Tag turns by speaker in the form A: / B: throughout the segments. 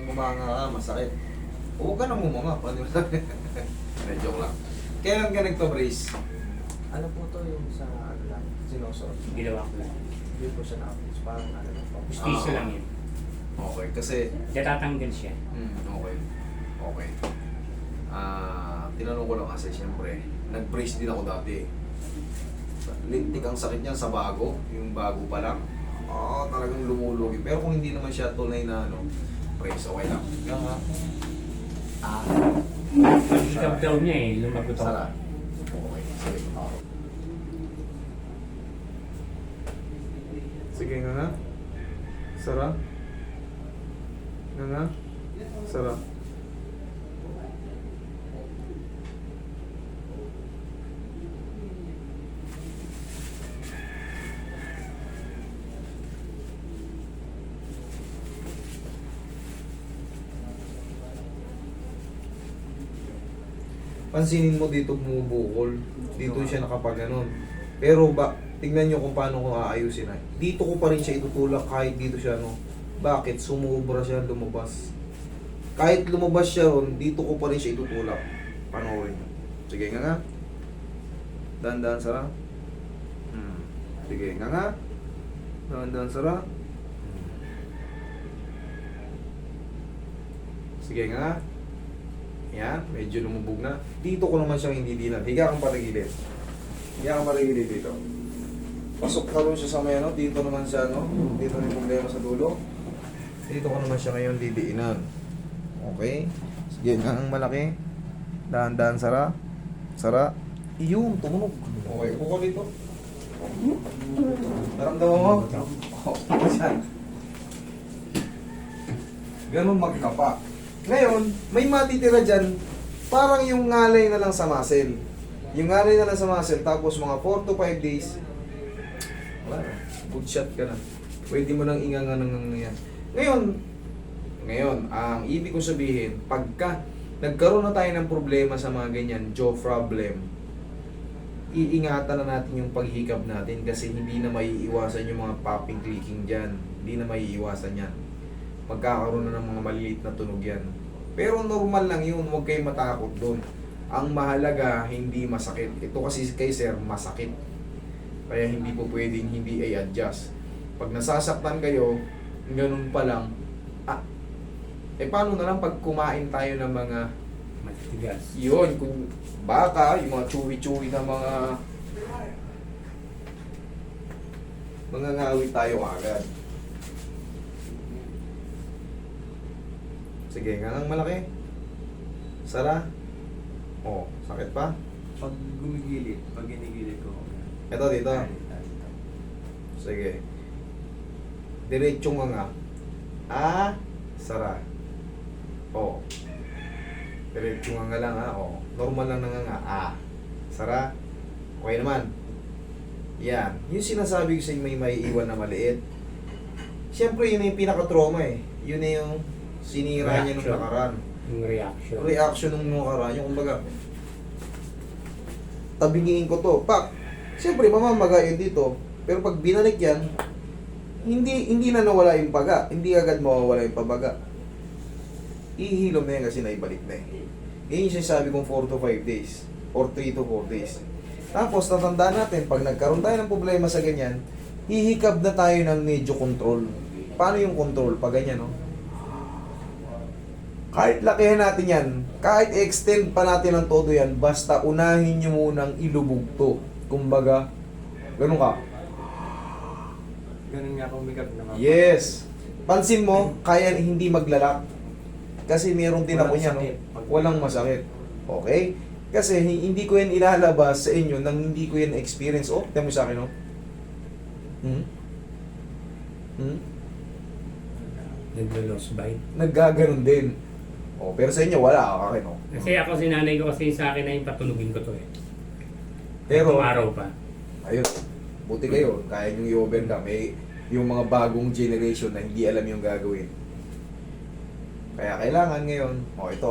A: bumanga ka, masakit. Huwag ka nang bumanga. Paano mo sabi? Joke lang. Kailan ka nagpa-brace?
B: Ano po to yung sa ano lang, sinusuot.
C: Ginawa ko lang.
B: Hindi po siya na-upload. Parang ano lang po.
C: Pustiso lang yun.
A: Okay, kasi...
C: Kaya tatanggal siya.
A: Okay. Okay. Tinanong ko lang kasi, siyempre, nag-brace din ako dati. Lintik ang sakit niya sa bago, yung bago pa lang. Talagang lumulugi. Pero kung hindi naman siya tunay na ano, brace, okay lang.
C: Pag-hiccup daw niya eh, lumagot ako.
A: Sara. Okay, sige. Sige nga nga. Sara. Nga nga. Sara. Pansinin mo dito bumubukol. Dito siya nakapaganon. Pero tignan nyo kung paano ko aayusin ay. Dito ko pa rin siya itutulak kahit dito siya no. Bakit? Sumubra siya lumabas. Kahit lumabas siya ron, dito ko pa rin siya itutulak. Panoorin nyo. Sige nga nga. Dahan-dahan Sara. Sige nga nga. Dahan-dahan Sara. Sige nga nga. Yan, medyo lumubog na. Dito ko naman siyang hindi dinan. Higa kang patigilid. Higa kang patigilid dito. Pasok na rin siya sa may ano. Dito naman siya, no? Dito na yung problema sa dulo. Dito ko naman siya ngayon didiinan. Okay? Sige nga ang malaki. Dahan-dahan Sara. Sara. Iyong, tumunog. Okay, upo ko dito. Naramdaman mo? Saan? Ganun magkapa. Ngayon, may matitira dyan, parang yung ngalay na lang sa muscle. Yung ngalay na lang sa muscle, tapos mga 4 to 5 days, wala na. Good shot ka na. Pwede mo nang inganga ng yan. Ngayon, ang ibig kong sabihin, pagka nagkaroon na tayo ng problema sa mga ganyan, jaw problem, iingatan na natin yung paghikab natin kasi hindi na maiiwasan yung mga popping, clicking dyan. Hindi na maiiwasan yan. Magkakaroon na ng mga maliliit na tunog yan. Pero normal lang yun, huwag kayong matakot doon. Ang mahalaga, hindi masakit. Ito kasi kay sir, masakit. Kaya hindi po pwedeng hindi i-adjust. Pag nasasaktan kayo, ganun pa lang, paano na lang pag kumain tayo ng mga
C: Matitigas.
A: yun, kung baka, yung mga chewy-chewy na mga ngawit tayo agad. Sige, nga ng malaki. Sara. Sakit pa?
B: Pag gumigilid, pag ginigilid ko.
A: Ito dito. Sige. Diretsong nga. Sara. Diretsong nga lang ha. Normal lang nga. Sara. Okay naman. Yan. Yung sinasabi ko sa inyo may iwan na maliit. Siyempre yun na yung pinaka-trauma eh. Yun na yung sinira niya nung
C: Reaction.
A: nakaraan.
C: Yung reaction.
A: Reaction nung nakaraan. Yung kumbaga, tabingin ko to. Pak! Siyempre mamamaga yun dito. Pero pag binalik yan, hindi na nawala yung paga. Hindi agad mawawala yung pabaga. Ihilom na yan kasi naibalik na eh. Yan yung sinasabi kong 4 to 5 days. Or 3 to 4 days. Tapos natandaan natin, pag nagkaroon tayo ng problema sa ganyan, hihikab na tayo ng medyo control. Paano yung control? Pag ganyan, no? Kahit lakihan natin yan, kahit extend pa natin ang todo yan, basta unahin nyo munang ilubog to. Kumbaga, ganun ka.
B: Ganun nga kumikap naman.
A: Yes. Pansin mo, kaya hindi maglalak. Kasi meron din ako
B: Walang
A: niya, no?
B: sakit.
A: Walang masakit. Okay? Kasi hindi ko yan ilalabas sa inyo nang hindi ko yan experience. Tignan mo sa akin, no?
C: Naglo-lost bite.
A: Naggaganon din. Pero sa inyo, wala. Okay, no?
C: Kasi ako sinanay ko kasi sa akin na yung patulugin ko to eh.
A: Pero,
C: Itong araw pa.
A: ayun. Buti kayo. Kaya nyo i-overcome. Yung mga bagong generation na hindi alam yung gagawin. Kaya kailangan ngayon, ito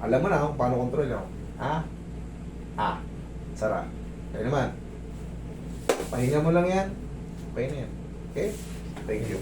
A: alam mo na kung paano control nyo. Sara. Kaya naman. Pahinga mo lang yan. Okay na yan. Okay? Thank you.